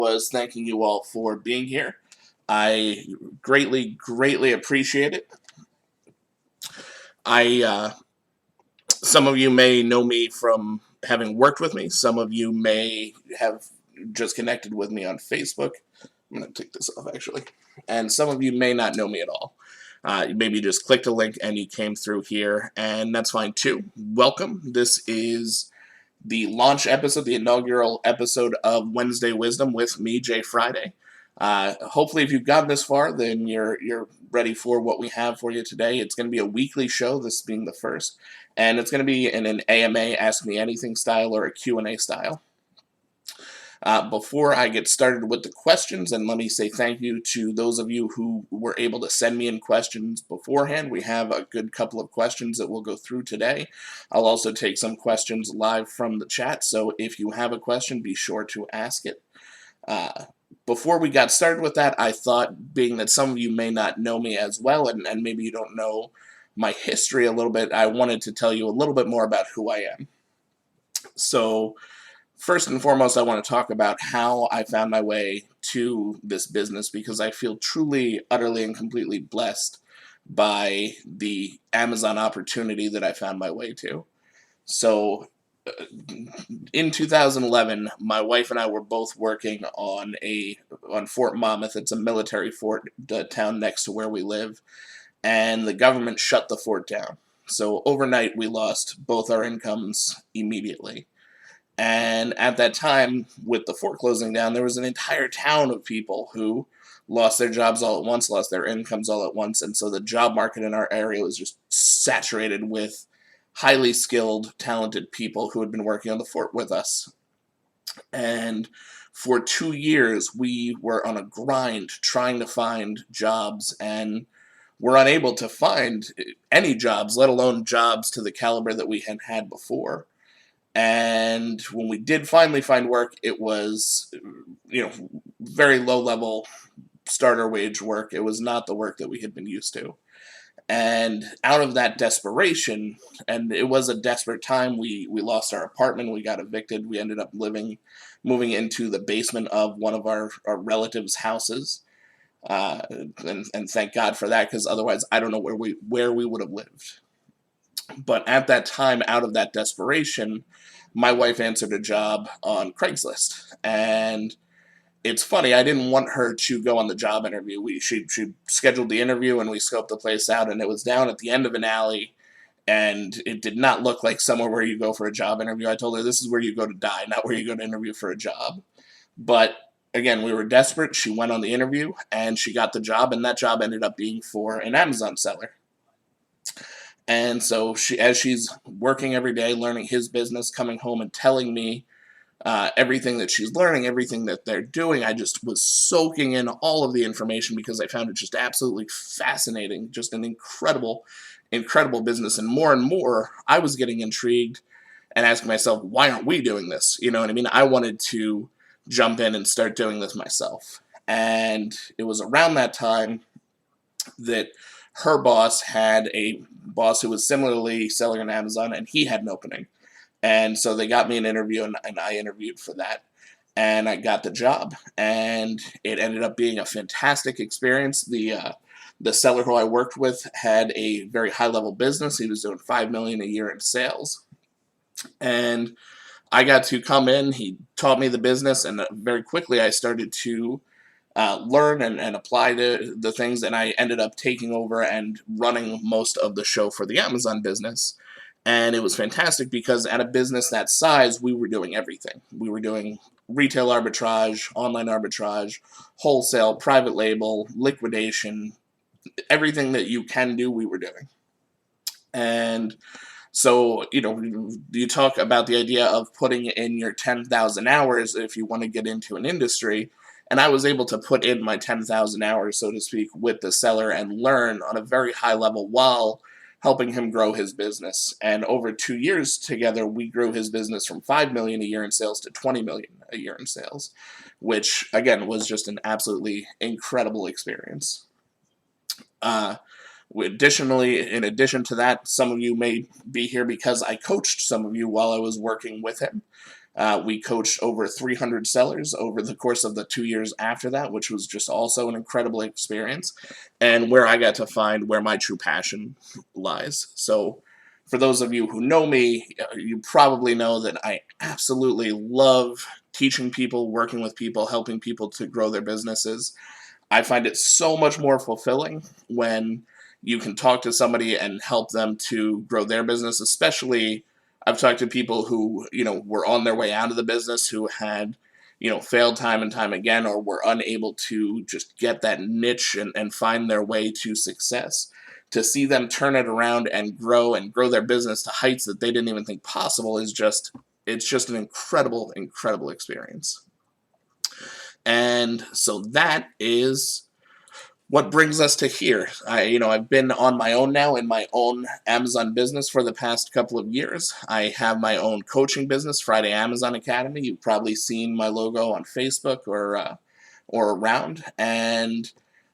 was thanking you all for being here. I greatly appreciate it. Some of you may know me from having worked with me. Some of you may have just connected with me on Facebook. I'm going to take this off, actually. And some of you may not know me at all. Maybe you just clicked a link and you came through here, and that's fine too. Welcome. This is the launch episode, the inaugural episode of Wednesday Wisdom with me, Jay Freiday. Hopefully, if you've gotten this far, then you're ready for what we have for you today. It's going to be a weekly show, this being the first, and it's going to be in an AMA, Ask Me Anything style or a Q&A style. Before I get started with the questions, and let me say thank you to those of you who were able to send me in questions beforehand. We have a good couple of questions that we'll go through today. I'll also take some questions live from the chat, so if you have a question, be sure to ask it. Before we got started with that, I thought, being that some of you may not know me as well, and maybe you don't know my history a little bit, I wanted to tell you a little bit more about who I am. So, first and foremost, I want to talk about how I found my way to this business, because I feel truly, utterly, and completely blessed by the Amazon opportunity that I found my way to. So, in 2011, my wife and I were both working on Fort Monmouth. It's a military fort, the town next to where we live, and the government shut the fort down. So overnight, we lost both our incomes immediately. And at that time, with the fort closing down, there was an entire town of people who lost their jobs all at once, lost their incomes all at once, and so the job market in our area was just saturated with highly skilled, talented people who had been working on the fort with us. And for 2 years, we were on a grind trying to find jobs, and were unable to find any jobs, let alone jobs to the caliber that we had had before. And when we did finally find work, it was, very low-level starter wage work. It was not the work that we had been used to. And out of that desperation, and it was a desperate time, we lost our apartment, we got evicted, we ended up moving into the basement of one of our relatives' houses. And thank God for that, because otherwise I don't know where we would have lived. But at that time, out of that desperation, my wife answered a job on Craigslist. And it's funny, I didn't want her to go on the job interview. She scheduled the interview, and we scoped the place out, and it was down at the end of an alley, and it did not look like somewhere where you go for a job interview. I told her, this is where you go to die, not where you go to interview for a job. But again, we were desperate. She went on the interview, and she got the job, and that job ended up being for an Amazon seller. And so as she's working every day, learning his business, coming home and telling me everything that she's learning, everything that they're doing, I just was soaking in all of the information, because I found it just absolutely fascinating, just an incredible business. And more, I was getting intrigued and asking myself, why aren't we doing this? You know what I mean? I wanted to jump in and start doing this myself. And it was around that time that her boss had a boss who was similarly selling on Amazon, and he had an opening. And so they got me an interview, and I interviewed for that, and I got the job, and it ended up being a fantastic experience. The seller who I worked with had a very high-level business. He was doing $5 million a year in sales, and I got to come in. He taught me the business, and very quickly I started to learn and apply the things, and I ended up taking over and running most of the show for the Amazon business. And it was fantastic, because at a business that size, we were doing everything. We were doing retail arbitrage, online arbitrage, wholesale, private label, liquidation, everything that you can do, we were doing. And so, you talk about the idea of putting in your 10,000 hours if you want to get into an industry. And I was able to put in my 10,000 hours, so to speak, with the seller and learn on a very high level while helping him grow his business. And over 2 years together, we grew his business from $5 million a year in sales to $20 million a year in sales, which, again, was just an absolutely incredible experience. Additionally, in addition to that, some of you may be here because I coached some of you while I was working with him. We coached over 300 sellers over the course of the 2 years after that, which was just also an incredible experience, and where I got to find where my true passion lies. So for those of you who know me, you probably know that I absolutely love teaching people, working with people, helping people to grow their businesses. I find it so much more fulfilling when you can talk to somebody and help them to grow their business. Especially, I've talked to people who, were on their way out of the business, who had, failed time and time again, or were unable to just get that niche and find their way to success. To see them turn it around and grow their business to heights that they didn't even think possible it's just an incredible, incredible experience. And so that is what brings us to here. I've been on my own now in my own Amazon business for the past couple of years. I have my own coaching business, Freiday Amazon Academy. You've probably seen my logo on Facebook or around. And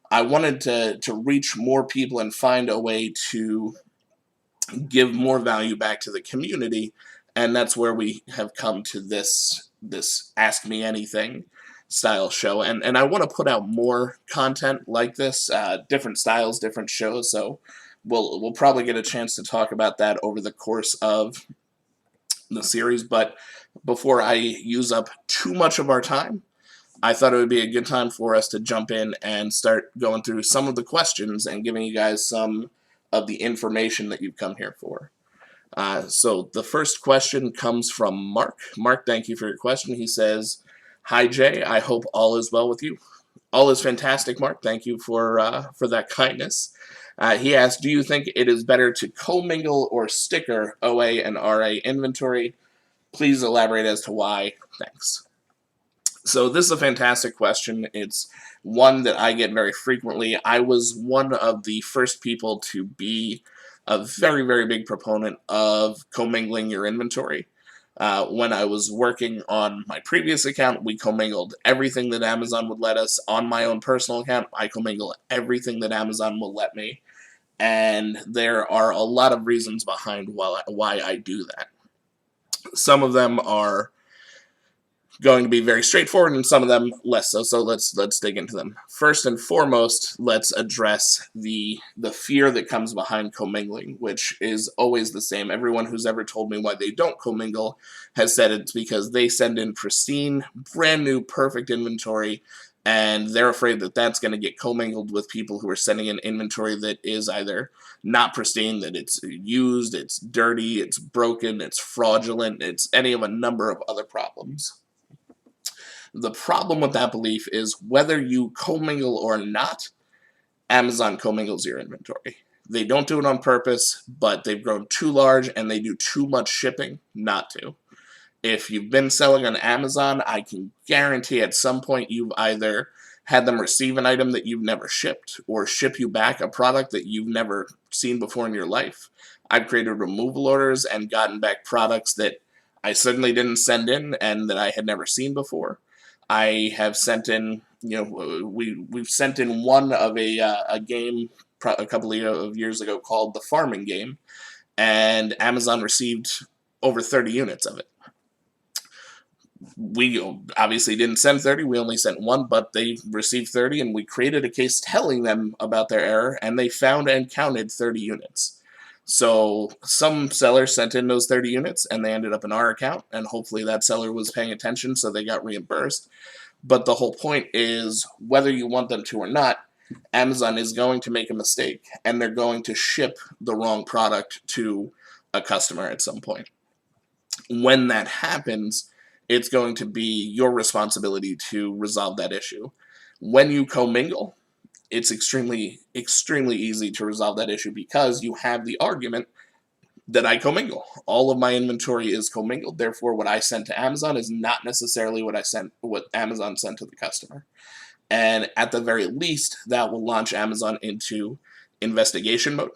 I wanted to reach more people and find a way to give more value back to the community. And that's where we have come to this Ask Me Anything style show, and I want to put out more content like this, different styles, different shows. So we'll probably get a chance to talk about that over the course of the series. But before I use up too much of our time, I thought it would be a good time for us to jump in and start going through some of the questions and giving you guys some of the information that you've come here for. So the first question comes from Mark. Mark, thank you for your question. He says, "Hi Jay, I hope all is well with you." All is fantastic, Mark. Thank you for that kindness. He asked, "Do you think it is better to commingle or sticker OA and RA inventory? Please elaborate as to why. Thanks." So this is a fantastic question. It's one that I get very frequently. I was one of the first people to be a very, very big proponent of commingling your inventory. When I was working on my previous account, we commingled everything that Amazon would let us. On my own personal account, I commingle everything that Amazon will let me. And there are a lot of reasons behind why I do that. Some of them are going to be very straightforward, and some of them less so. So let's dig into them. First and foremost, let's address the fear that comes behind commingling, which is always the same. Everyone who's ever told me why they don't commingle has said it's because they send in pristine, brand new, perfect inventory, and they're afraid that that's going to get commingled with people who are sending in inventory that is either not pristine, that it's used, it's dirty, it's broken, it's fraudulent, it's any of a number of other problems. The problem with that belief is whether you commingle or not, Amazon commingles your inventory. They don't do it on purpose, but they've grown too large and they do too much shipping not to. If you've been selling on Amazon, I can guarantee at some point you've either had them receive an item that you've never shipped or ship you back a product that you've never seen before in your life. I've created removal orders and gotten back products that I suddenly didn't send in and that I had never seen before. I have sent in, we've sent in one of a game a couple of years ago called the Farming Game, and Amazon received over 30 units of it. We obviously didn't send 30, we only sent one, but they received 30, and we created a case telling them about their error, and they found and counted 30 units. So some sellers sent in those 30 units and they ended up in our account, and hopefully that seller was paying attention so they got reimbursed. But the whole point is, whether you want them to or not, Amazon is going to make a mistake and they're going to ship the wrong product to a customer at some point. When that happens, it's going to be your responsibility to resolve that issue. When you commingle, it's extremely, extremely easy to resolve that issue because you have the argument that I commingle. All of my inventory is commingled, therefore what I sent to Amazon is not necessarily what Amazon sent to the customer. And at the very least, that will launch Amazon into investigation mode.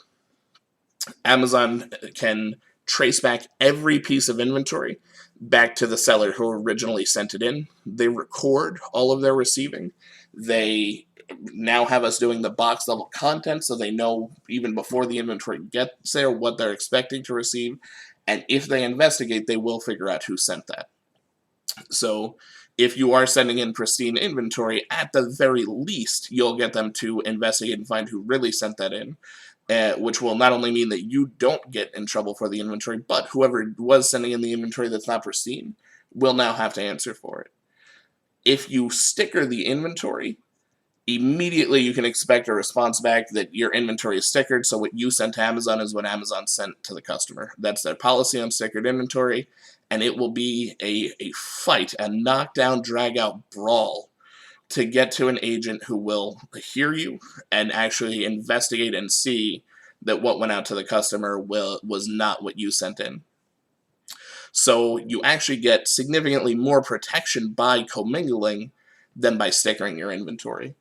Amazon can trace back every piece of inventory back to the seller who originally sent it in. They record all of their receiving. They now have us doing the box level content, so they know even before the inventory gets there what they're expecting to receive, and if they investigate, they will figure out who sent that. So if you are sending in pristine inventory, at the very least, you'll get them to investigate and find who really sent that in, which will not only mean that you don't get in trouble for the inventory, but whoever was sending in the inventory that's not pristine will now have to answer for it. If you sticker the inventory, immediately you can expect a response back that your inventory is stickered, so what you sent to Amazon is what Amazon sent to the customer. That's their policy on stickered inventory, and it will be a fight, a knockdown, drag-out brawl to get to an agent who will hear you and actually investigate and see that what went out to the customer was not what you sent in. So you actually get significantly more protection by commingling than by stickering your inventory.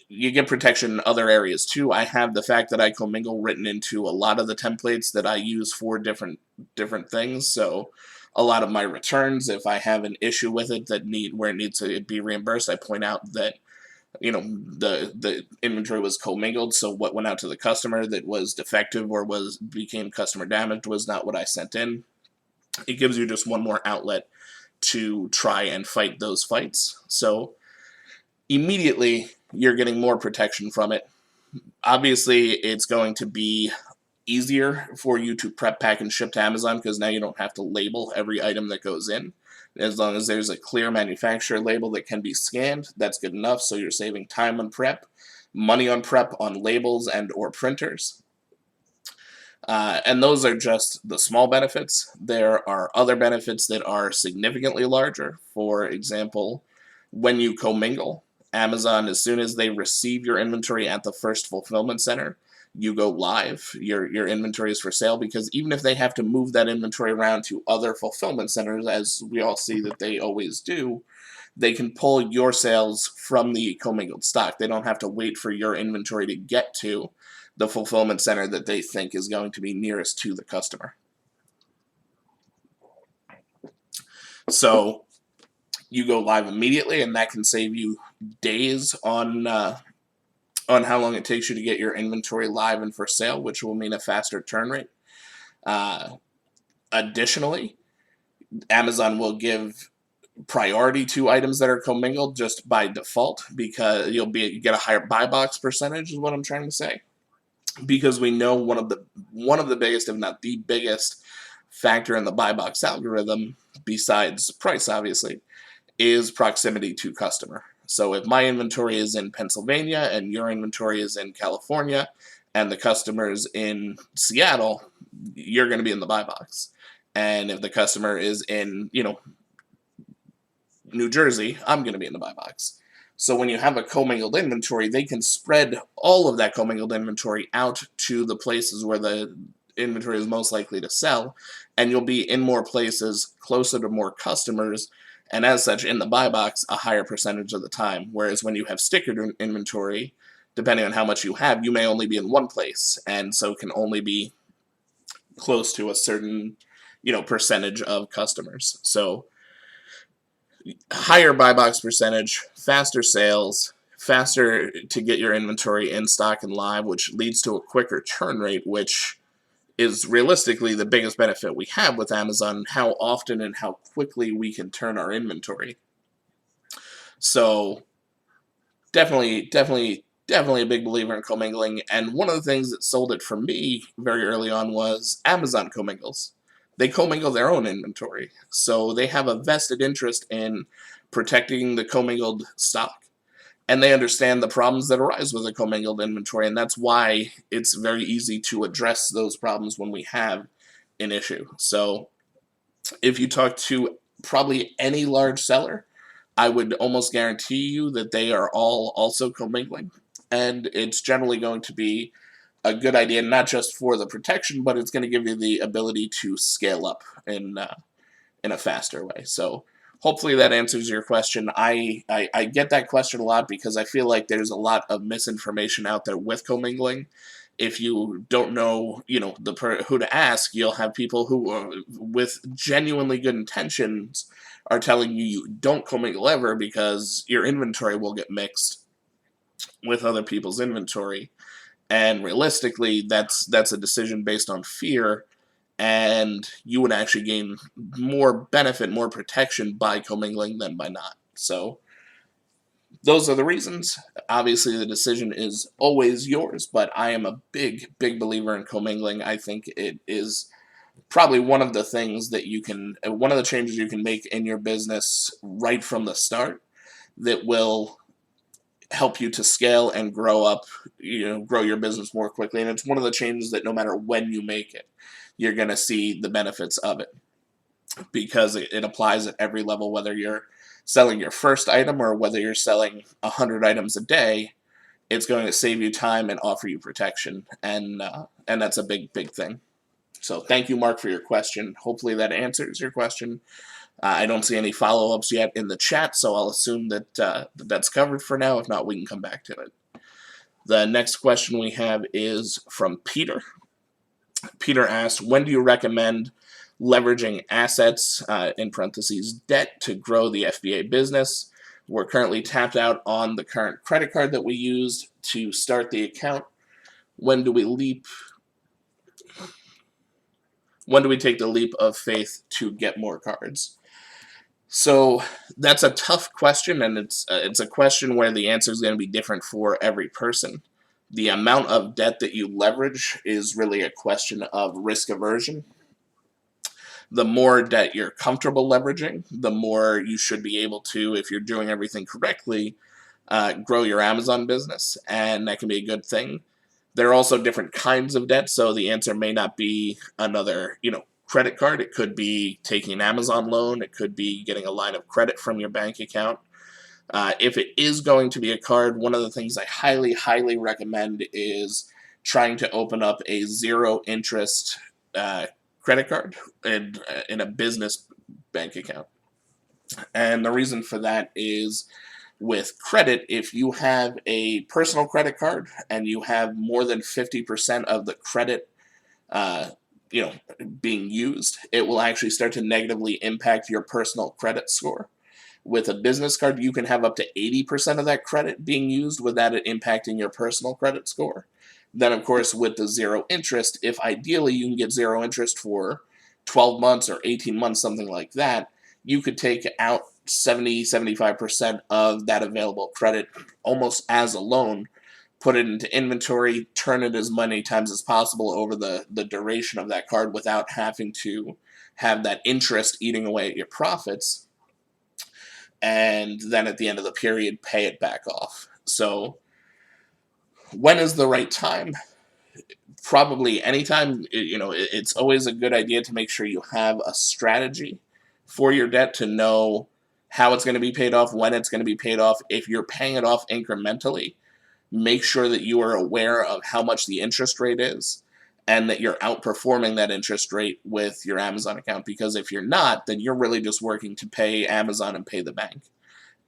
You get protection in other areas too. I have the fact that I commingle written into a lot of the templates that I use for different things. So a lot of my returns, if I have an issue with it where it needs to be reimbursed, I point out that the inventory was commingled, so what went out to the customer that was defective or became customer damaged was not what I sent in. It gives you just one more outlet to try and fight those fights. So immediately you're getting more protection from it. Obviously, it's going to be easier for you to prep, pack, and ship to Amazon because now you don't have to label every item that goes in. As long as there's a clear manufacturer label that can be scanned, that's good enough, so you're saving time on prep, money on prep on labels and or printers. And those are just the small benefits. There are other benefits that are significantly larger. For example, when you commingle, Amazon, as soon as they receive your inventory at the first fulfillment center, you go live. Your inventory is for sale, because even if they have to move that inventory around to other fulfillment centers, as we all see that they always do, they can pull your sales from the commingled stock. They don't have to wait for your inventory to get to the fulfillment center that they think is going to be nearest to the customer. So you go live immediately, and that can save you days on how long it takes you to get your inventory live and for sale, which will mean a faster turn rate. Additionally, Amazon will give priority to items that are commingled just by default, because you get a higher buy box percentage is what I'm trying to say. Because we know one of the biggest, if not the biggest, factor in the buy box algorithm, besides price obviously, is proximity to customer. So if my inventory is in Pennsylvania and your inventory is in California and the customer's in Seattle, you're going to be in the buy box. And if the customer is in, New Jersey, I'm going to be in the buy box. So when you have a commingled inventory, they can spread all of that commingled inventory out to the places where the inventory is most likely to sell, and you'll be in more places, closer to more customers, and as such, in the buy box a higher percentage of the time. Whereas when you have stickered inventory, depending on how much you have, you may only be in one place, and so can only be close to a certain, percentage of customers. So higher buy box percentage, faster sales, faster to get your inventory in stock and live, which leads to a quicker turn rate, which is realistically the biggest benefit we have with Amazon, how often and how quickly we can turn our inventory. So definitely a big believer in commingling, and one of the things that sold it for me very early on was Amazon commingles. They commingle their own inventory, so they have a vested interest in protecting the commingled stock, and they understand the problems that arise with a commingled inventory, and that's why it's very easy to address those problems when we have an issue. So if you talk to probably any large seller, I would almost guarantee you that they are all also commingling, and it's generally going to be a good idea, not just for the protection, but it's going to give you the ability to scale up in a faster way. So hopefully that answers your question. I get that question a lot because I feel like there's a lot of misinformation out there with commingling. If you don't know, who to ask, you'll have people who are, with genuinely good intentions, are telling you don't commingle ever because your inventory will get mixed with other people's inventory. And realistically, that's a decision based on fear and you would actually gain more benefit, more protection by commingling than by not. So those are the reasons. Obviously, the decision is always yours, but I am a big, big believer in commingling. I think it is probably one of the things that one of the changes you can make in your business right from the start that will help you to scale and grow up, grow your business more quickly. And it's one of the changes that no matter when you make it, you're going to see the benefits of it, because it applies at every level, whether you're selling your first item or whether you're selling 100 items a day. It's going to save you time and offer you protection, and that's a big, big thing. So thank you, Mark, for your question. Hopefully that answers your question. I don't see any follow-ups yet in the chat, so I'll assume that that's covered for now. If not, we can come back to it. The next question we have is from Peter. Peter asked, when do you recommend leveraging assets, in parentheses, debt, to grow the FBA business? We're currently tapped out on the current credit card that we used to start the account. When do we take the leap of faith to get more cards? So that's a tough question, and it's a question where the answer is going to be different for every person. The amount of debt that you leverage is really a question of risk aversion. The more debt you're comfortable leveraging, the more you should be able to, if you're doing everything correctly, grow your Amazon business, and that can be a good thing. There are also different kinds of debt, so the answer may not be another, credit card. It could be taking an Amazon loan. It could be getting a line of credit from your bank account. If it is going to be a card, one of the things I highly, highly recommend is trying to open up a zero-interest credit card in a business bank account. And the reason for that is, with credit, if you have a personal credit card and you have more than 50% of the credit being used, it will actually start to negatively impact your personal credit score. With a business card, you can have up to 80% of that credit being used without it impacting your personal credit score. Then, of course, with the zero interest, if ideally you can get zero interest for 12 months or 18 months, something like that, you could take out 70-75% of that available credit almost as a loan, put it into inventory, turn it as many times as possible over the duration of that card without having to have that interest eating away at your profits, and then at the end of the period, pay it back off. So when is the right time? Probably anytime. It's always a good idea to make sure you have a strategy for your debt, to know how it's going to be paid off, when it's going to be paid off. If you're paying it off incrementally, make sure that you are aware of how much the interest rate is and that you're outperforming that interest rate with your Amazon account. Because if you're not, then you're really just working to pay Amazon and pay the bank.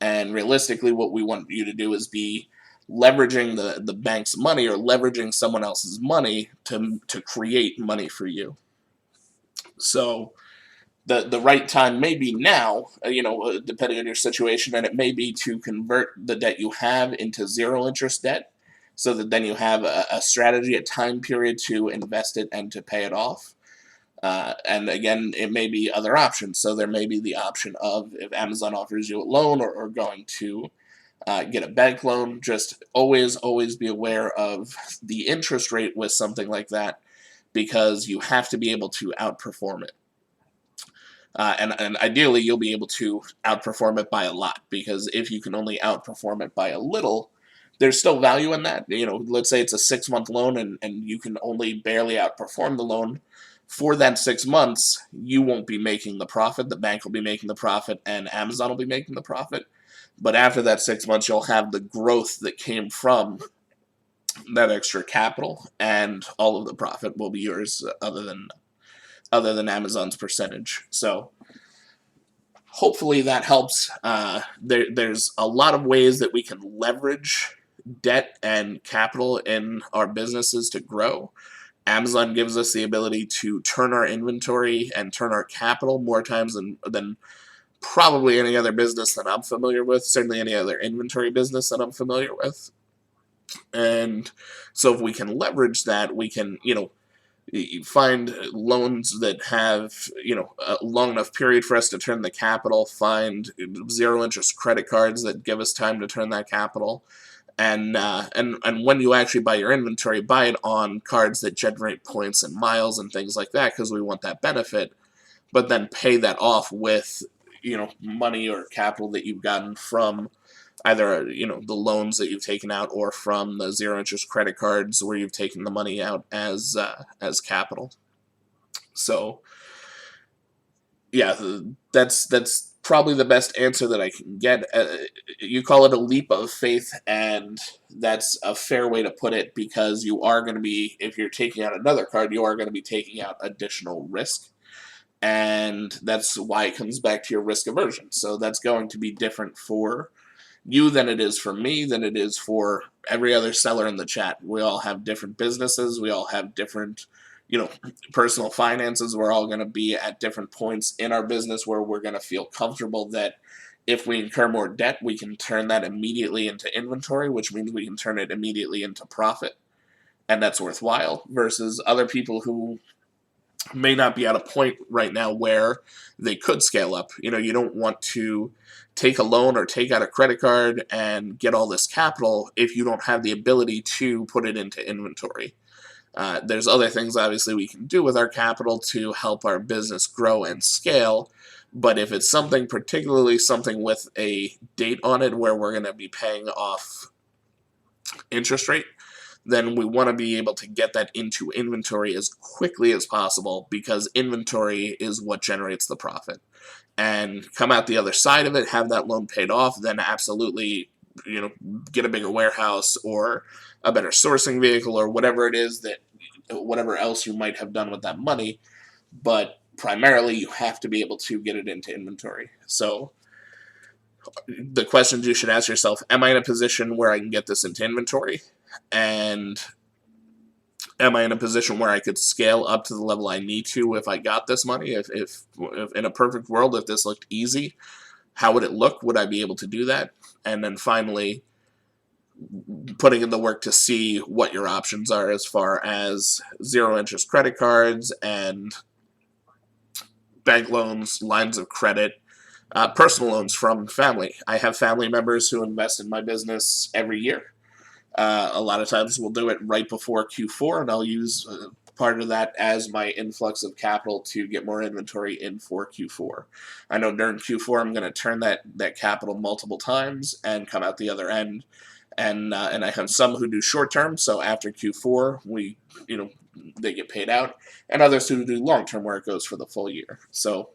And realistically, what we want you to do is be leveraging the bank's money, or leveraging someone else's money to create money for you. So the right time may be now, depending on your situation, and it may be to convert the debt you have into zero interest debt, so that then you have a strategy, a time period to invest it and to pay it off. And again, it may be other options. So there may be the option of, if Amazon offers you a loan, or going to get a bank loan. Just always be aware of the interest rate with something like that, because you have to be able to outperform it. And ideally, you'll be able to outperform it by a lot, because if you can only outperform it by a little, there's still value in that. Let's say it's a 6-month loan, and you can only barely outperform the loan. For that 6 months, you won't be making the profit. The bank will be making the profit, and Amazon will be making the profit. But after that 6 months, you'll have the growth that came from that extra capital, and all of the profit will be yours, other than Amazon's percentage. So hopefully that helps. There's a lot of ways that we can leverage debt and capital in our businesses to grow. Amazon gives us the ability to turn our inventory and turn our capital more times than probably any other business that I'm familiar with, certainly any other inventory business that I'm familiar with. And so if we can leverage that, we can, You find loans that have, a long enough period for us to turn the capital, find zero interest credit cards that give us time to turn that capital. And when you actually buy your inventory, buy it on cards that generate points and miles and things like that, because we want that benefit, but then pay that off with, money or capital that you've gotten from either, the loans that you've taken out, or from the zero interest credit cards where you've taken the money out as capital. So yeah, that's probably the best answer that I can get. You call it a leap of faith, and that's a fair way to put it, because you are going to be, if you're taking out another card, you are going to be taking out additional risk. And that's why it comes back to your risk aversion. So that's going to be different for you than it is for me, than it is for every other seller in the chat. We all have different businesses. We all have different, personal finances. We're all going to be at different points in our business where we're going to feel comfortable that if we incur more debt, we can turn that immediately into inventory, which means we can turn it immediately into profit. And that's worthwhile, versus other people who may not be at a point right now where they could scale up. You don't want to take a loan or take out a credit card and get all this capital if you don't have the ability to put it into inventory. There's other things, obviously, we can do with our capital to help our business grow and scale, but if it's particularly something with a date on it where we're going to be paying off interest rate, then we want to be able to get that into inventory as quickly as possible, because inventory is what generates the profit. And come out the other side of it, have that loan paid off, then absolutely, get a bigger warehouse or a better sourcing vehicle or whatever it is whatever else you might have done with that money. But primarily, you have to be able to get it into inventory. So the questions you should ask yourself: am I in a position where I can get this into inventory? And am I in a position where I could scale up to the level I need to if I got this money? If in a perfect world, if this looked easy, how would it look? Would I be able to do that? And then finally, putting in the work to see what your options are as far as zero interest credit cards and bank loans, lines of credit, personal loans from family. I have family members who invest in my business every year. A lot of times we'll do it right before Q4, and I'll use part of that as my influx of capital to get more inventory in for Q4. I know during Q4 I'm going to turn that capital multiple times and come out the other end. And I have some who do short term, so after Q4 they get paid out, and others who do long term where it goes for the full year. So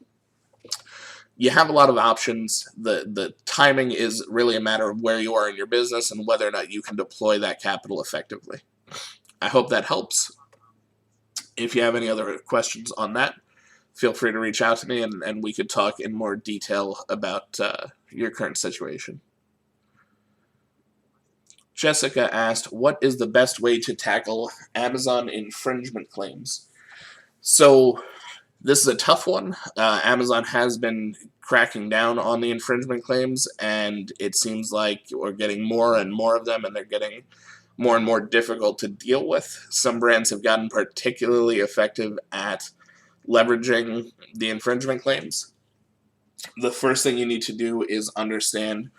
you have a lot of options. The timing is really a matter of where you are in your business and whether or not you can deploy that capital effectively. I hope that helps. If you have any other questions on that, feel free to reach out to me, and we could talk in more detail about your current situation. Jessica asked, what is the best way to tackle Amazon infringement claims? So this is a tough one. Amazon has been cracking down on the infringement claims, and it seems like we're getting more and more of them, and they're getting more and more difficult to deal with. Some brands have gotten particularly effective at leveraging the infringement claims. The first thing you need to do is understand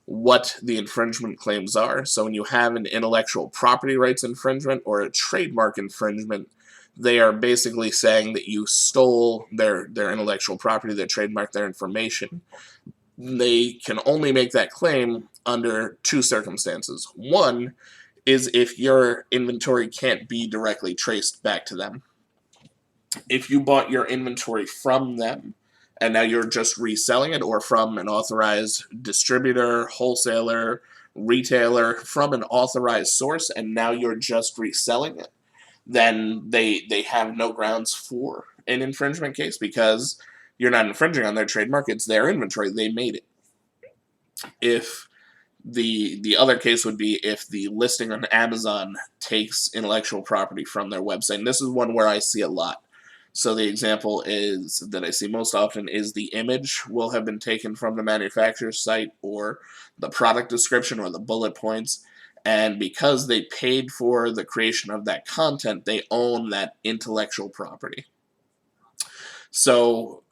what the infringement claims are. So when you have an intellectual property rights infringement or a trademark infringement, they are basically saying that you stole their intellectual property, their trademark, their information. They can only make that claim under two circumstances. One is if your inventory can't be directly traced back to them. If you bought your inventory from them and now you're just reselling it, or from an authorized distributor, wholesaler, retailer, from an authorized source, and now you're just reselling it, then they have no grounds for an infringement case, because you're not infringing on their trademark. It's their inventory. They made it. If the other case would be if the listing on Amazon takes intellectual property from their website. And this is one where I see a lot. So the example is that I see most often is the image will have been taken from the manufacturer's site, or the product description, or the bullet points, And because they paid for the creation of that content, they own that intellectual property. So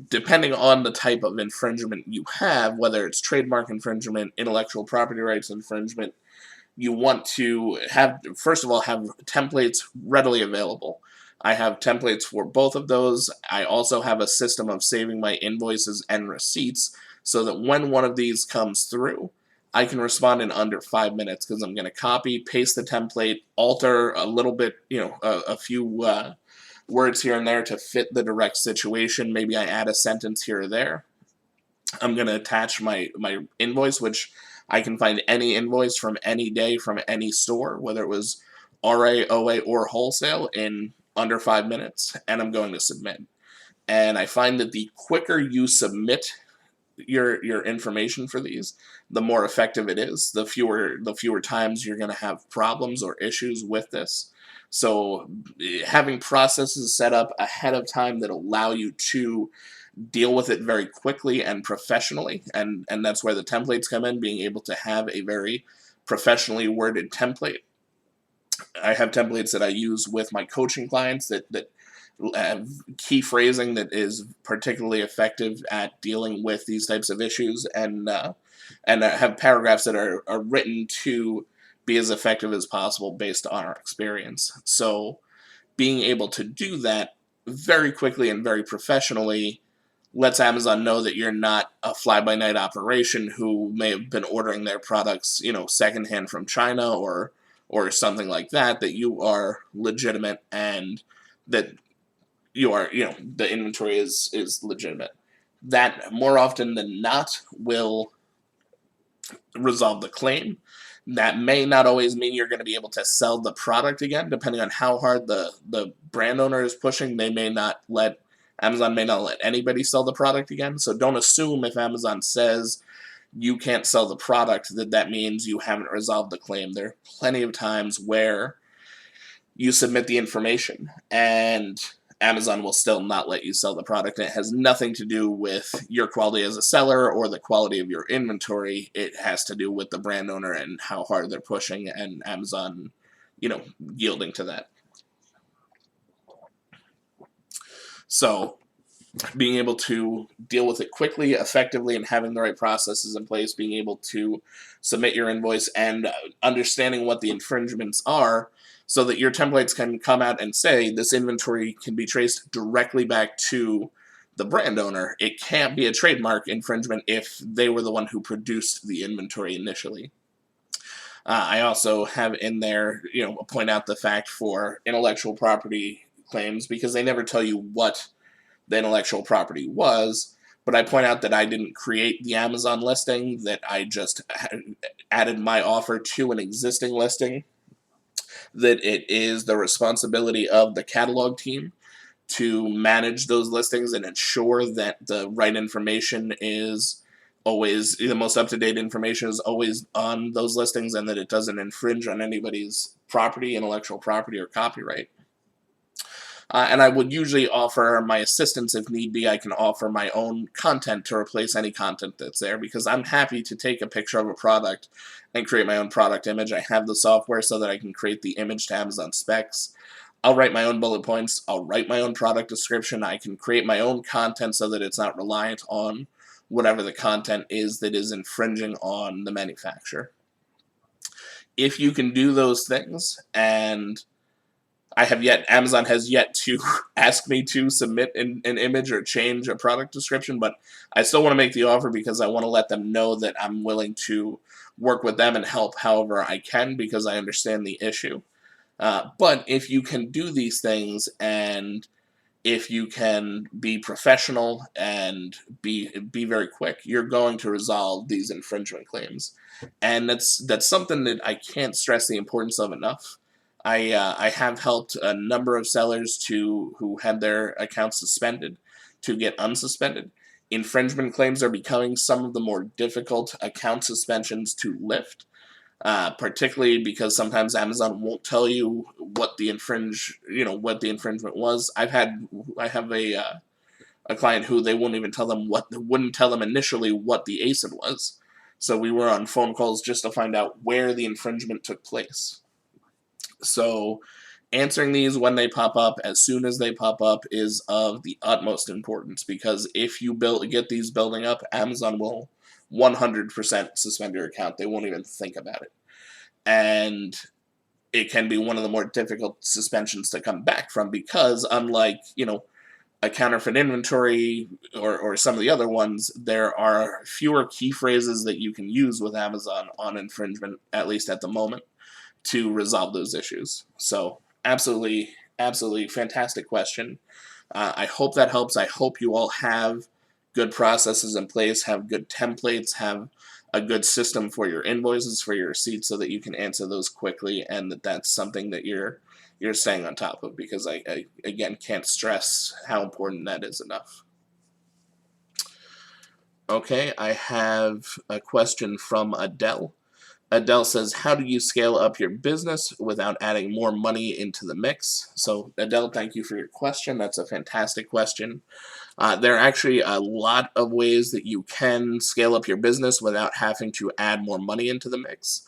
depending on the type of infringement you have, whether it's trademark infringement, intellectual property rights infringement, you want to have, first of all, have templates readily available. I have templates for both of those. I also have a system of saving my invoices and receipts so that when one of these comes through, I can respond in under 5 minutes, because I'm going to copy, paste the template, alter a little bit, a few words here and there to fit the direct situation. Maybe I add a sentence here or there. I'm going to attach my invoice, which I can find any invoice from any day from any store, whether it was RA, OA, or wholesale, in under 5 minutes, and I'm going to submit. And I find that the quicker you submit your information for these, the more effective it is. The fewer times you're going to have problems or issues with this. So having processes set up ahead of time that allow you to deal with it very quickly and professionally, and that's where the templates come in, being able to have a very professionally worded template. I have templates that I use with my coaching clients that have key phrasing that is particularly effective at dealing with these types of issues, and have paragraphs that are written to be as effective as possible based on our experience. So being able to do that very quickly and very professionally lets Amazon know that you're not a fly-by-night operation who may have been ordering their products, secondhand from China or something like that, that you are legitimate and that you are, the inventory is legitimate. That, more often than not, will resolve the claim. That may not always mean you're going to be able to sell the product again, depending on how hard the brand owner is pushing. Amazon may not let anybody sell the product again. So don't assume if Amazon says you can't sell the product that means you haven't resolved the claim. There are plenty of times where you submit the information and Amazon will still not let you sell the product. And it has nothing to do with your quality as a seller or the quality of your inventory. It has to do with the brand owner and how hard they're pushing, and Amazon, yielding to that. So being able to deal with it quickly, effectively, and having the right processes in place, being able to submit your invoice and understanding what the infringements are, so that your templates can come out and say this inventory can be traced directly back to the brand owner. It can't be a trademark infringement if they were the one who produced the inventory initially. I also have in there, point out the fact for intellectual property claims, because they never tell you what the intellectual property was, but I point out that I didn't create the Amazon listing, that I just added my offer to an existing listing, that it is the responsibility of the catalog team to manage those listings and ensure that the right information is always, the most up-to-date information is always on those listings, and that it doesn't infringe on anybody's property, intellectual property, or copyright. And I would usually offer my assistance if need be. I can offer my own content to replace any content that's there, because I'm happy to take a picture of a product and create my own product image. I have the software so that I can create the image to Amazon specs. I'll write my own bullet points. I'll write my own product description. I can create my own content so that it's not reliant on whatever the content is that is infringing on the manufacturer. If you can do those things, and Amazon has yet to ask me to submit an image or change a product description, but I still want to make the offer because I want to let them know that I'm willing to work with them and help however I can, because I understand the issue. But if you can do these things, and if you can be professional and be very quick, you're going to resolve these infringement claims. And that's something that I can't stress the importance of enough. I have helped a number of sellers who had their accounts suspended to get unsuspended. Infringement claims are becoming some of the more difficult account suspensions to lift, particularly because sometimes Amazon won't tell you what the infringement was. I have a client who they wouldn't tell them initially what the ASIN was. So we were on phone calls just to find out where the infringement took place. So answering these when they pop up, as soon as they pop up, is of the utmost importance, because if you get these building up, Amazon will 100% suspend your account. They won't even think about it. And it can be one of the more difficult suspensions to come back from, because unlike, a counterfeit inventory or some of the other ones, there are fewer key phrases that you can use with Amazon on infringement, at least at the moment, to resolve those issues. So absolutely, absolutely fantastic question. I hope that helps. I hope you all have good processes in place, have good templates, have a good system for your invoices, for your receipts, so that you can answer those quickly, and that's something that you're staying on top of, because I again can't stress how important that is enough. Okay, I have a question from Adele. Adele says, how do you scale up your business without adding more money into the mix? So Adele, thank you for your question. That's a fantastic question. There are actually a lot of ways that you can scale up your business without having to add more money into the mix.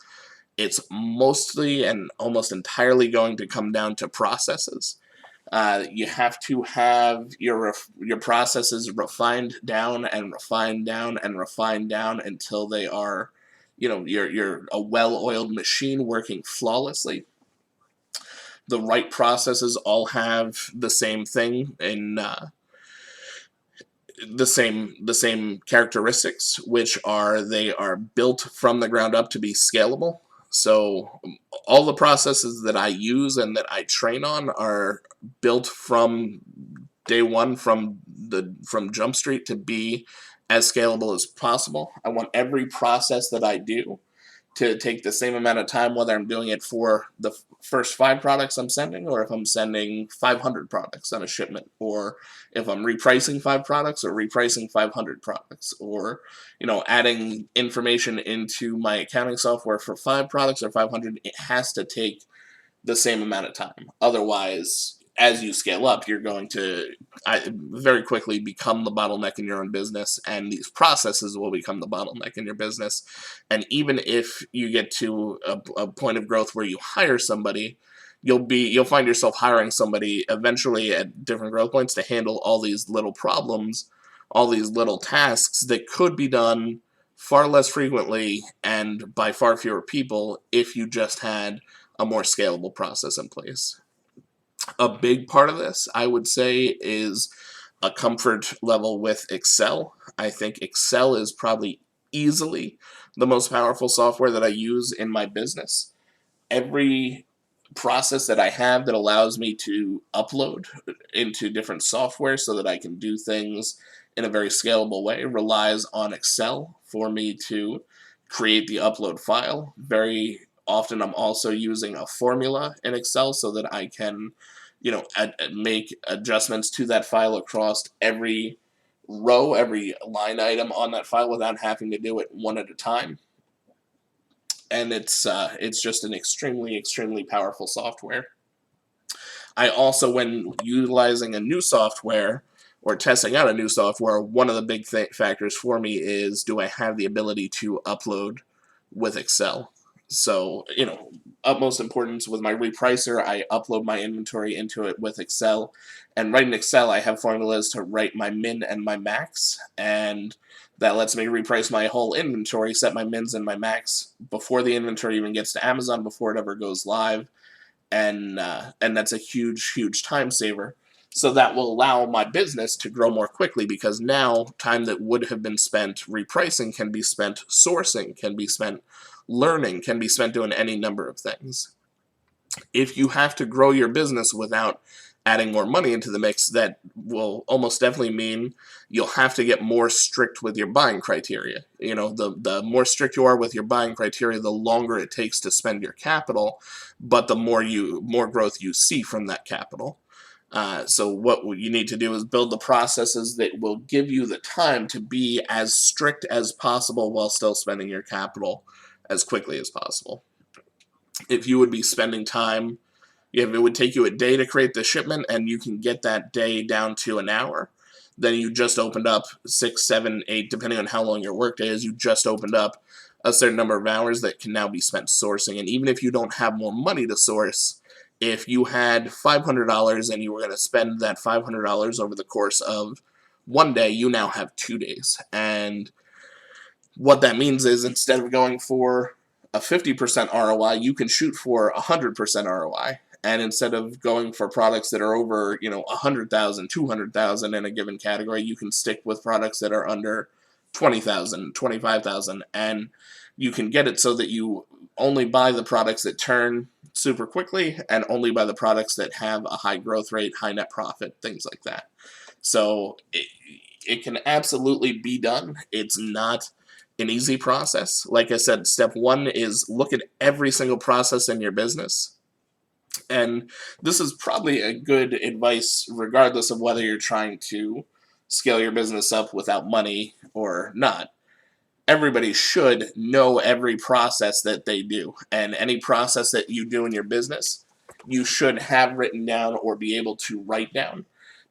It's mostly and almost entirely going to come down to processes. You have to have your processes refined down and refined down and refined down until they are, you're a well-oiled machine working flawlessly. The right processes all have the same thing in the same characteristics, which are they are built from the ground up to be scalable. So all the processes that I use and that I train on are built from day one, from Jump Street, to be as scalable as possible. I want every process that I do to take the same amount of time, whether I'm doing it for the first 5 products I'm sending, or if I'm sending 500 products on a shipment, or if I'm repricing 5 products or repricing 500 products, or adding information into my accounting software for 5 products or 500. It has to take the same amount of time. Otherwise, as you scale up, you're going to very quickly become the bottleneck in your own business, and these processes will become the bottleneck in your business. And even if you get to a point of growth where you hire somebody, you'll find yourself hiring somebody eventually at different growth points to handle all these little problems, all these little tasks that could be done far less frequently and by far fewer people if you just had a more scalable process in place. A big part of this, I would say, is a comfort level with Excel. I think Excel is probably easily the most powerful software that I use in my business. Every process that I have that allows me to upload into different software so that I can do things in a very scalable way relies on Excel for me to create the upload file. Very often I'm also using a formula in Excel so that I can make adjustments to that file across every row, every line item on that file without having to do it one at a time. And it's just an extremely, extremely powerful software. I also, when utilizing a new software or testing out a new software, one of the big factors for me is, do I have the ability to upload with Excel? So, utmost importance with my repricer, I upload my inventory into it with Excel. And right in Excel, I have formulas to write my min and my max, and that lets me reprice my whole inventory, set my mins and my max before the inventory even gets to Amazon, before it ever goes live. And that's a huge, huge time saver. So that will allow my business to grow more quickly, because now time that would have been spent repricing can be spent sourcing, can be spent learning, can be spent doing any number of things. If you have to grow your business without adding more money into the mix, that will almost definitely mean you'll have to get more strict with your buying criteria. The more strict you are with your buying criteria, the longer it takes to spend your capital, but the more growth you see from that capital. So what you need to do is build the processes that will give you the time to be as strict as possible while still spending your capital as quickly as possible. If you would be spending time, if it would take you a day to create the shipment and you can get that day down to an hour, then you just opened up 6, 7, 8, depending on how long your workday is, you just opened up a certain number of hours that can now be spent sourcing. And even if you don't have more money to source, if you had $500 and you were going to spend that $500 over the course of one day, you now have 2 days. And what that means is instead of going for a 50% ROI, you can shoot for 100% ROI. And instead of going for products that are over, 100,000, 200,000 in a given category, you can stick with products that are under 20,000, 25,000, and you can get it so that you only buy the products that turn super quickly and only buy the products that have a high growth rate, high net profit, things like that. So it can absolutely be done. It's not an easy process. Like I said, step one is look at every single process in your business. And this is probably a good advice regardless of whether you're trying to scale your business up without money or not. Everybody should know every process that they do, and any process that you do in your business, you should have written down or be able to write down.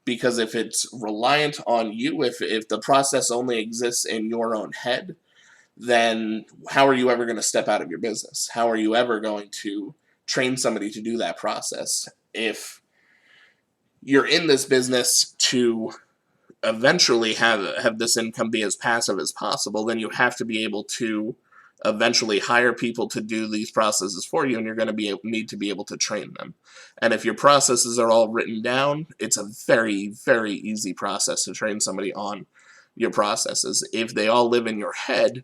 Because if it's reliant on you, if the process only exists in your own head, then how are you ever going to step out of your business? How are you ever going to train somebody to do that process? If you're in this business to eventually have this income be as passive as possible, then you have to be able to eventually hire people to do these processes for you, and you're going to need to be able to train them. And if your processes are all written down, it's a very, very easy process to train somebody on your processes. If they all live in your head,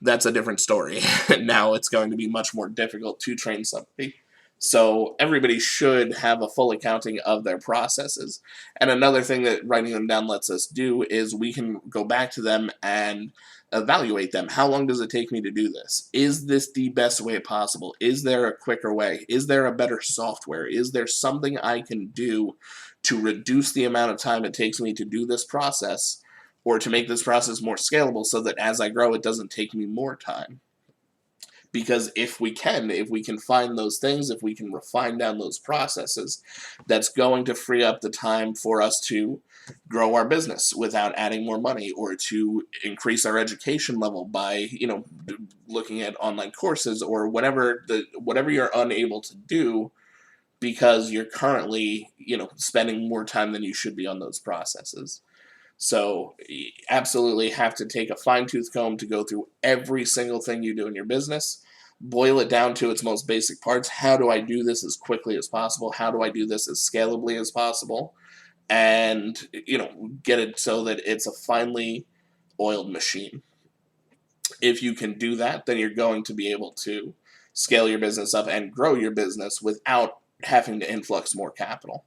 that's a different story. Now it's going to be much more difficult to train somebody. So everybody should have a full accounting of their processes. And another thing that writing them down lets us do is we can go back to them and evaluate them. How long does it take me to do this? Is this the best way possible? Is there a quicker way? Is there a better software? Is there something I can do to reduce the amount of time it takes me to do this process, or to make this process more scalable so that as I grow it doesn't take me more time? Because if we can find those things, if we can refine down those processes, that's going to free up the time for us to grow our business without adding more money, or to increase our education level by, looking at online courses, or whatever you're unable to do because you're currently, spending more time than you should be on those processes. So you absolutely have to take a fine-tooth comb to go through every single thing you do in your business, boil it down to its most basic parts. How do I do this as quickly as possible? How do I do this as scalably as possible? And, get it so that it's a finely oiled machine. If you can do that, then you're going to be able to scale your business up and grow your business without having to influx more capital.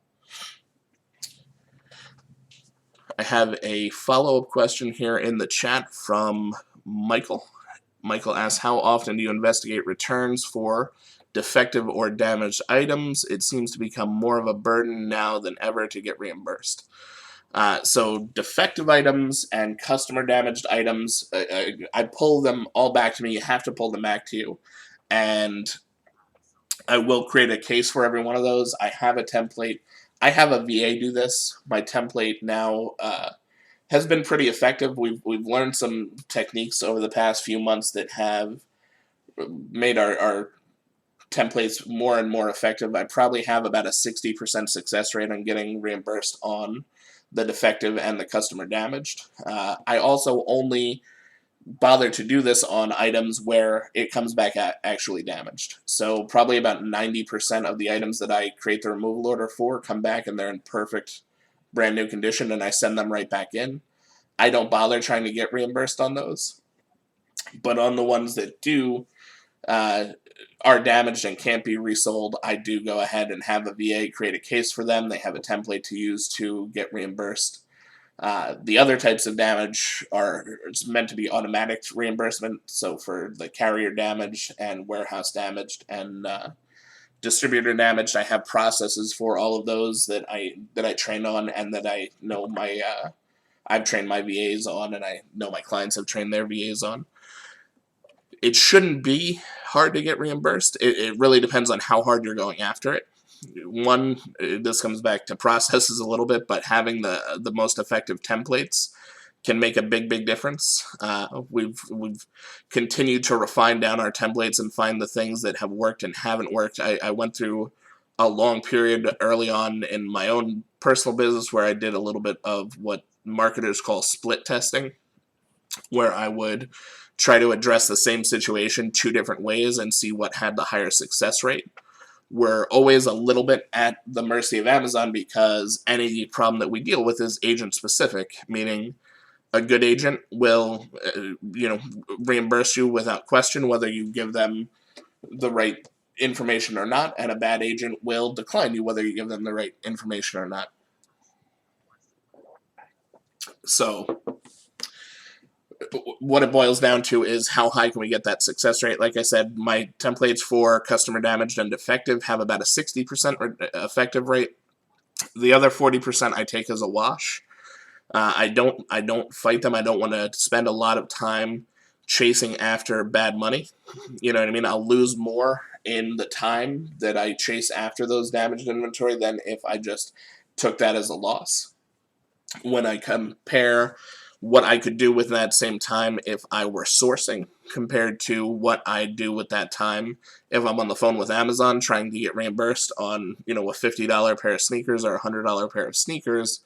I have a follow-up question here in the chat from Michael. Michael asks, how often do you investigate returns for defective or damaged items? It seems to become more of a burden now than ever to get reimbursed. So defective items and customer damaged items, I pull them all back to me. You have to pull them back to you. And I will create a case for every one of those. I have a template. I have a VA do this. My template now has been pretty effective. We've learned some techniques over the past few months that have made our templates more and more effective. I probably have about a 60% success rate on getting reimbursed on the defective and the customer damaged. I also only bother to do this on items where it comes back actually damaged. So probably about 90% of the items that I create the removal order for come back and they're in perfect brand new condition, and I send them right back in. I don't bother trying to get reimbursed on those. But on the ones that do are damaged and can't be resold, I do go ahead and have a VA create a case for them. They have a template to use to get reimbursed. The other types of damage it's meant to be automatic reimbursement. So for the carrier damaged and warehouse damaged and distributor damaged, I have processes for all of those that I train on, and that I know I've trained my VAs on, and I know my clients have trained their VAs on. It shouldn't be hard to get reimbursed. It really depends on how hard you're going after it. One, this comes back to processes a little bit, but having the most effective templates can make a big difference. We've continued to refine down our templates and find the things that have worked and haven't worked. I went through a long period early on in my own personal business where I did a little bit of what marketers call split testing, where I would try to address the same situation 2 different ways and see what had the higher success rate. We're always a little bit at the mercy of Amazon because any problem that we deal with is agent specific, meaning a good agent will, reimburse you without question, whether you give them the right information or not, and a bad agent will decline you, whether you give them the right information or not. So what it boils down to is how high can we get that success rate. Like I said, my templates for customer damaged and defective have about a 60% effective rate. The other 40% I take as a wash. I don't fight them. I don't want to spend a lot of time chasing after bad money. You know what I mean? I'll lose more in the time that I chase after those damaged inventory than if I just took that as a loss. When I compare what I could do with that same time if I were sourcing compared to what I do with that time if I'm on the phone with Amazon trying to get reimbursed on, a $50 pair of sneakers or a $100 pair of sneakers,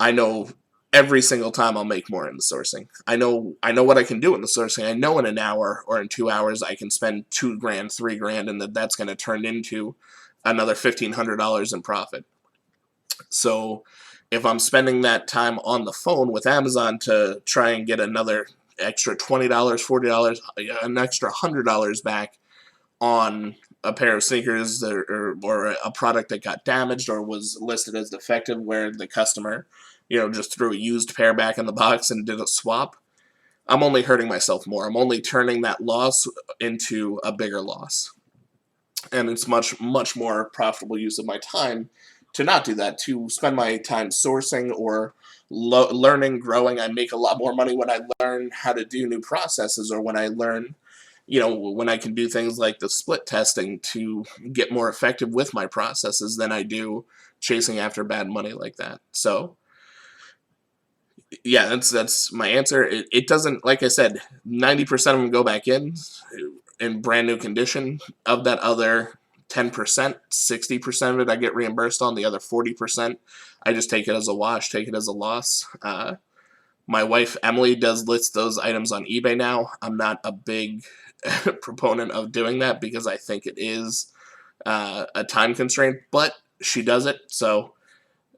I know every single time I'll make more in the sourcing. I know what I can do in the sourcing. I know in an hour or in 2 hours I can spend $2,000, $3,000, and that's going to turn into another $1,500 in profit. So if I'm spending that time on the phone with Amazon to try and get another extra $20, $40, an extra $100 back on a pair of sneakers or a product that got damaged or was listed as defective where the customer, just threw a used pair back in the box and did a swap, I'm only hurting myself more. I'm only turning that loss into a bigger loss. And it's much more profitable use of my time to not do that, to spend my time sourcing or learning, growing. I make a lot more money when I learn how to do new processes, or when I learn, when I can do things like the split testing to get more effective with my processes than I do chasing after bad money like that. So yeah, that's my answer. It doesn't, like I said, 90% of them go back in brand new condition. Of that other 10%, 60% of it I get reimbursed on. The other 40%, I just take it as a wash, take it as a loss. My wife, Emily, does list those items on eBay now. I'm not a big proponent of doing that because I think it is a time constraint, but she does it, so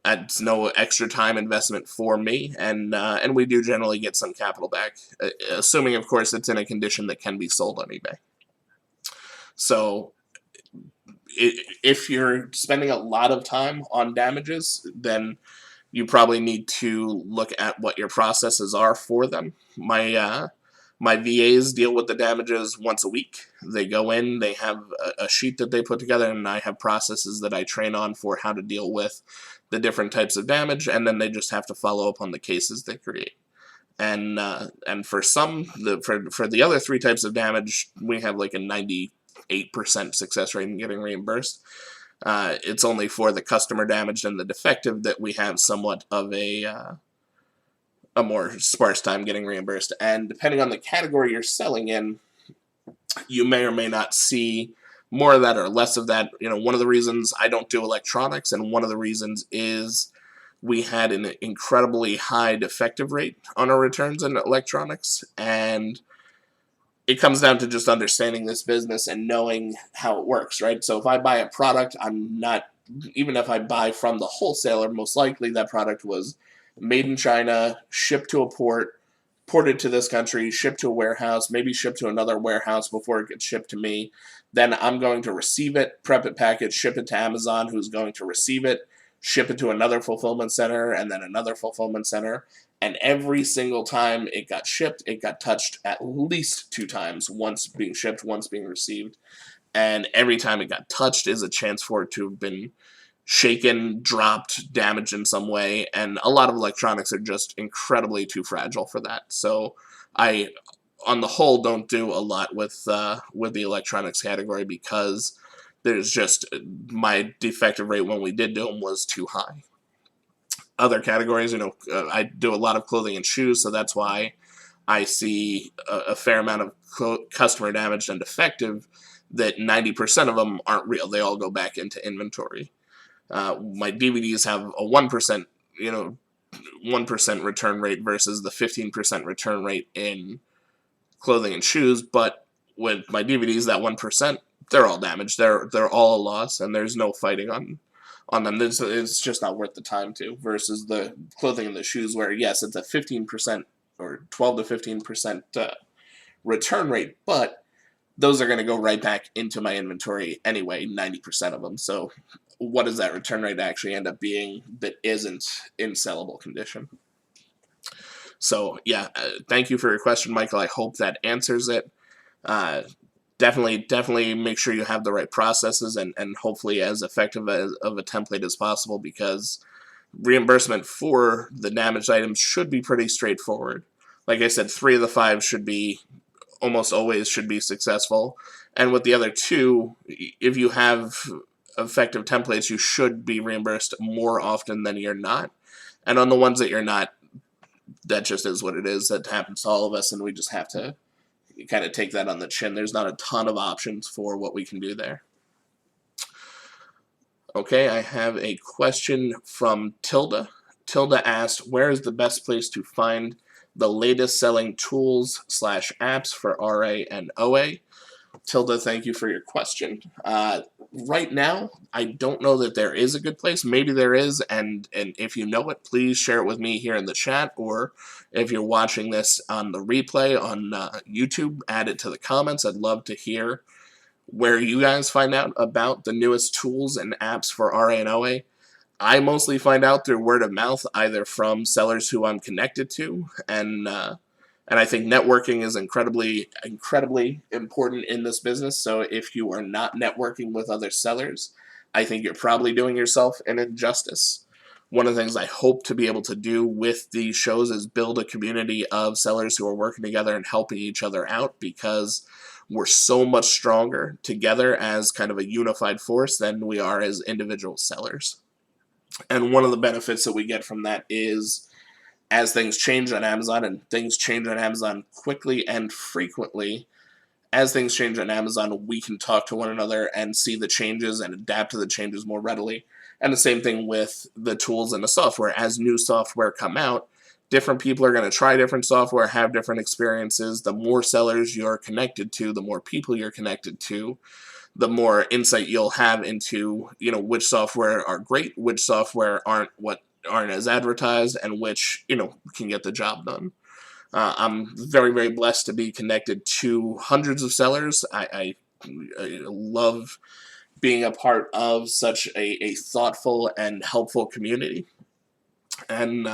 it's no extra time investment for me, and we do generally get some capital back, assuming, of course, it's in a condition that can be sold on eBay. So if you're spending a lot of time on damages, then you probably need to look at what your processes are for them. My VAs deal with the damages once a week. They go in, they have a sheet that they put together, and I have processes that I train on for how to deal with the different types of damage, and then they just have to follow up on the cases they create. And for for the other 3 types of damage, we have like a 98% success rate in getting reimbursed. It's only for the customer damaged and the defective that we have somewhat of a more sparse time getting reimbursed. And depending on the category you're selling in, you may or may not see more of that or less of that. One of the reasons I don't do electronics, and one of the reasons is we had an incredibly high defective rate on our returns in electronics, and it comes down to just understanding this business and knowing how it works, right? So if I buy a product, even if I buy from the wholesaler, most likely that product was made in China, shipped to a port, ported to this country, shipped to a warehouse, maybe shipped to another warehouse before it gets shipped to me. Then I'm going to receive it, prep it, pack it, ship it to Amazon, who's going to receive it, ship it to another fulfillment center, and then another fulfillment center. And every single time it got shipped, it got touched at least 2 times, once being shipped, once being received. And every time it got touched is a chance for it to have been shaken, dropped, damaged in some way, and a lot of electronics are just incredibly too fragile for that. So I, on the whole, don't do a lot with the electronics category because there's just, my defective rate when we did do them was too high. other categories. I do a lot of clothing and shoes, so that's why I see a fair amount of customer damaged and defective, that 90% of them aren't real. They all go back into inventory. My DVDs have a 1%, 1% return rate versus the 15% return rate in clothing and shoes. But with my DVDs, that 1%, they're all damaged. They're all a loss, and there's no fighting on them. It's just not worth the time to. Versus the clothing and the shoes, where yes, it's a 15% or 12 to 15% return rate, but those are going to go right back into my inventory anyway, 90% of them. So what does that return rate actually end up being that isn't in sellable condition? So yeah, thank you for your question, Michael. I hope that answers it. Definitely make sure you have the right processes, and hopefully as effective of a template as possible, because reimbursement for the damaged items should be pretty straightforward. Like I said, 3 of the 5 should be, almost always should be successful. And with the other 2, if you have effective templates, you should be reimbursed more often than you're not. And on the ones that you're not, that just is what it is. That happens to all of us, and we just have to kind of take that on the chin. There's not a ton of options for what we can do there. Okay, I have a question from Tilda. Tilda asked, where is the best place to find the latest selling tools / apps for RA and OA? Tilda, thank you for your question. Right now, I don't know that there is a good place. Maybe there is, and if you know it, please share it with me here in the chat, or if you're watching this on the replay on YouTube, add it to the comments. I'd love to hear where you guys find out about the newest tools and apps for RA and OA. I mostly find out through word of mouth, either from sellers who I'm connected to, and I think networking is incredibly important in this business. So if you are not networking with other sellers, I think you're probably doing yourself an injustice. One of the things I hope to be able to do with these shows is build a community of sellers who are working together and helping each other out, because we're so much stronger together as kind of a unified force than we are as individual sellers. And one of the benefits that we get from that is, as things change on Amazon, and things change on Amazon quickly and frequently, as things change on Amazon, we can talk to one another and see the changes and adapt to the changes more readily. And the same thing with the tools and the software. As new software come out, different people are going to try different software, have different experiences. The more sellers you're connected to, the more people you're connected to, the more insight you'll have into, which software are great, which software aren't as advertised, and which, can get the job done. I'm very, very blessed to be connected to hundreds of sellers. I love being a part of such a thoughtful and helpful community. And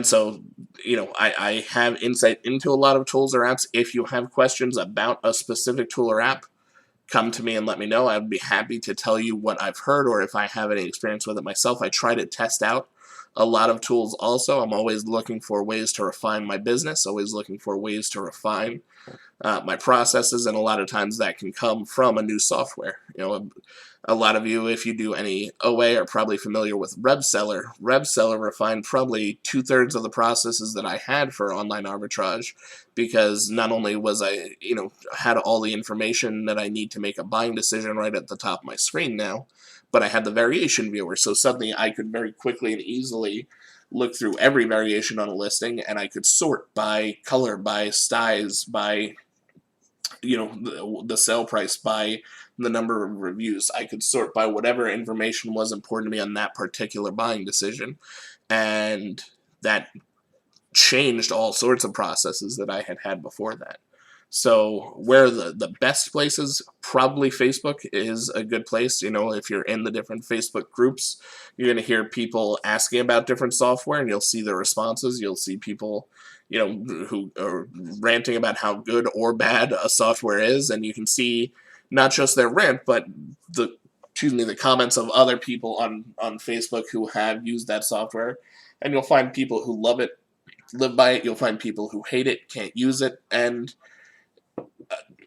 so, I have insight into a lot of tools or apps. If you have questions about a specific tool or app, come to me and let me know. I'd be happy to tell you what I've heard, or if I have any experience with it myself. I try to test out a lot of tools also. I'm always looking for ways to refine my business, always looking for ways to refine my processes, and a lot of times that can come from a new software. A lot of you, if you do any OA, are probably familiar with RebSeller. RebSeller refined probably 2/3 of the processes that I had for online arbitrage, because not only was I, had all the information that I need to make a buying decision right at the top of my screen now, but I had the variation viewer, so suddenly I could very quickly and easily look through every variation on a listing, and I could sort by color, by size, by the sale price, by the number of reviews. I could sort by whatever information was important to me on that particular buying decision, and that changed all sorts of processes that I had had before that. So where the best places, probably Facebook is a good place. If you're in the different Facebook groups, you're going to hear people asking about different software, and you'll see the responses. You'll see people, who are ranting about how good or bad a software is, and you can see not just their rant, but the comments of other people on Facebook who have used that software. And you'll find people who love it, live by it. You'll find people who hate it, can't use it, and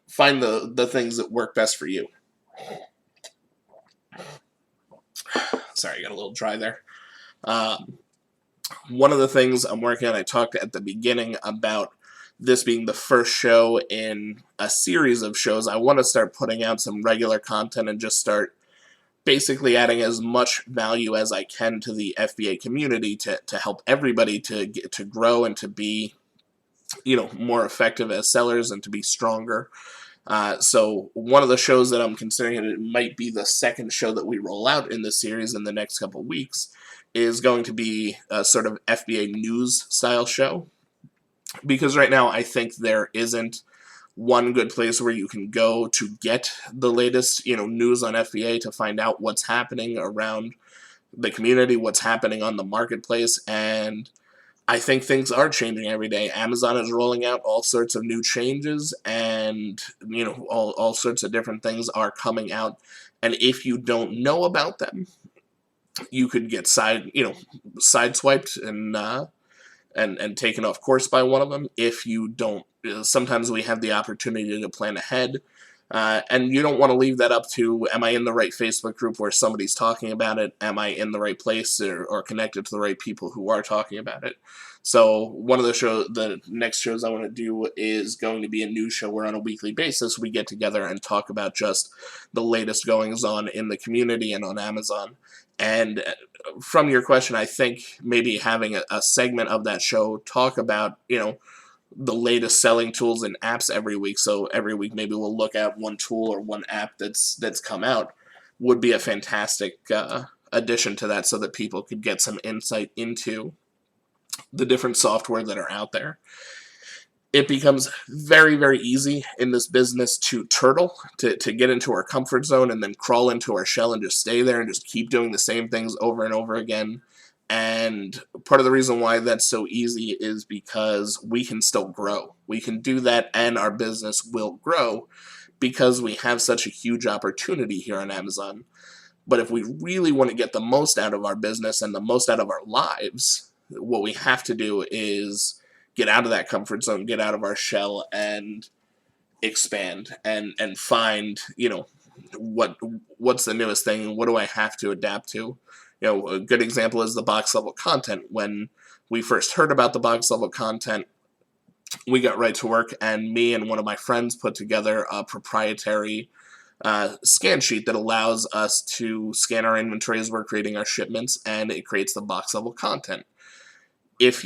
find the things that work best for you. Sorry, I got a little dry there. One of the things I'm working on, I talked at the beginning about this being the first show in a series of shows. I want to start putting out some regular content and just start basically adding as much value as I can to the FBA community to help everybody to get to grow and to be, more effective as sellers and to be stronger. So one of the shows that I'm considering, and it might be the second show that we roll out in this series in the next couple of weeks, is going to be a sort of FBA news style show. Because right now I think there isn't one good place where you can go to get the latest, news on FBA, to find out what's happening around the community, what's happening on the marketplace. And I think things are changing every day. Amazon is rolling out all sorts of new changes, and all sorts of different things are coming out. And if you don't know about them, you could get sideswiped and taken off course by one of them. If you don't, sometimes we have the opportunity to plan ahead. And you don't want to leave that up to, am I in the right Facebook group where somebody's talking about it? Am I in the right place or connected to the right people who are talking about it? So one of the next shows I want to do is going to be a news show where on a weekly basis we get together and talk about just the latest goings on in the community and on Amazon. And from your question, I think maybe having a segment of that show talk about, the latest selling tools and apps every week. So every week maybe we'll look at one tool or one app that's come out, would be a fantastic addition to that, so that people could get some insight into the different software that are out there. It becomes very, very easy in this business to turtle, to get into our comfort zone and then crawl into our shell and just stay there and just keep doing the same things over and over again. And part of the reason why that's so easy is because we can still grow. We can do that and our business will grow because we have such a huge opportunity here on Amazon. But if we really want to get the most out of our business and the most out of our lives, what we have to do is get out of that comfort zone, get out of our shell, and expand and find, what's the newest thing, what do I have to adapt to. A good example is the box level content. When we first heard about the box level content, we got right to work, and me and one of my friends put together a proprietary scan sheet that allows us to scan our inventory as we're creating our shipments, and it creates the box level content. If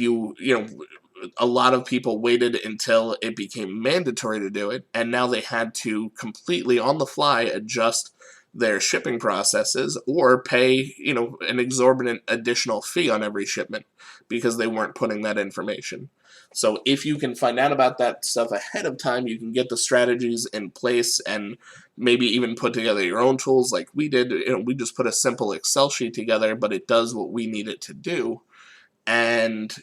a lot of people waited until it became mandatory to do it, and now they had to completely on the fly adjust their shipping processes or pay, an exorbitant additional fee on every shipment because they weren't putting that information. So if you can find out about that stuff ahead of time, you can get the strategies in place and maybe even put together your own tools like we did. We just put a simple Excel sheet together, but it does what we need it to do. And,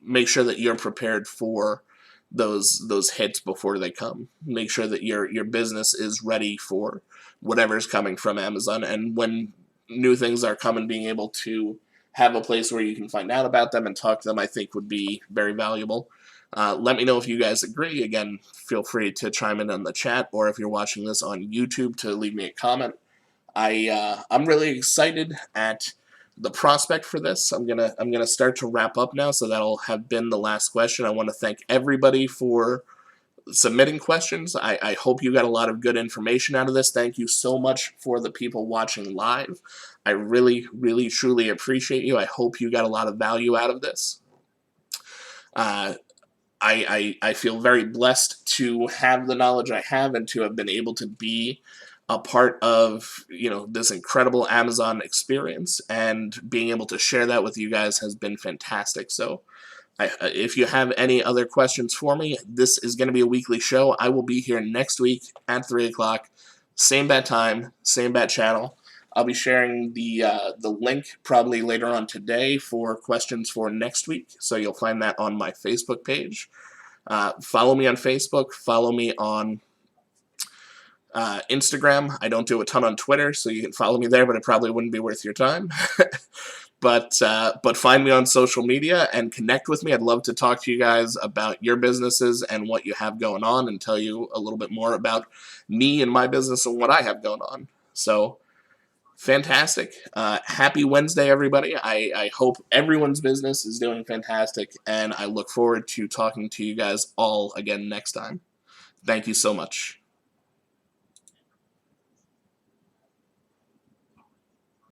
make sure that you're prepared for those hits before they come. Make sure that your business is ready for whatever's coming from Amazon. And when new things are coming, being able to have a place where you can find out about them and talk to them, I think would be very valuable. Let me know if you guys agree. Again, feel free to chime in on the chat, or if you're watching this on YouTube, to leave me a comment. I'm really excited at the prospect for this. I'm gonna start to wrap up now, so that'll have been the last question. I want to thank everybody for submitting questions. I hope you got a lot of good information out of this. Thank you so much for the people watching live. I really, really, truly appreciate you. I hope you got a lot of value out of this. I feel very blessed to have the knowledge I have and to have been able to be a part of this incredible Amazon experience, and being able to share that with you guys has been fantastic. So if you have any other questions for me, this is going to be a weekly show. I will be here next week at 3 o'clock, same bat time, same bat channel. I'll be sharing the link probably later on today for questions for next week, so you'll find that on my Facebook page. Follow me on Facebook. Follow me on Instagram. I don't do a ton on Twitter, so you can follow me there, but it probably wouldn't be worth your time. But find me on social media and connect with me. I'd love to talk to you guys about your businesses and what you have going on, and tell you a little bit more about me and my business and what I have going on. So Fantastic. Happy Wednesday, everybody. I hope everyone's business is doing fantastic, and I look forward to talking to you guys all again next time. Thank you so much.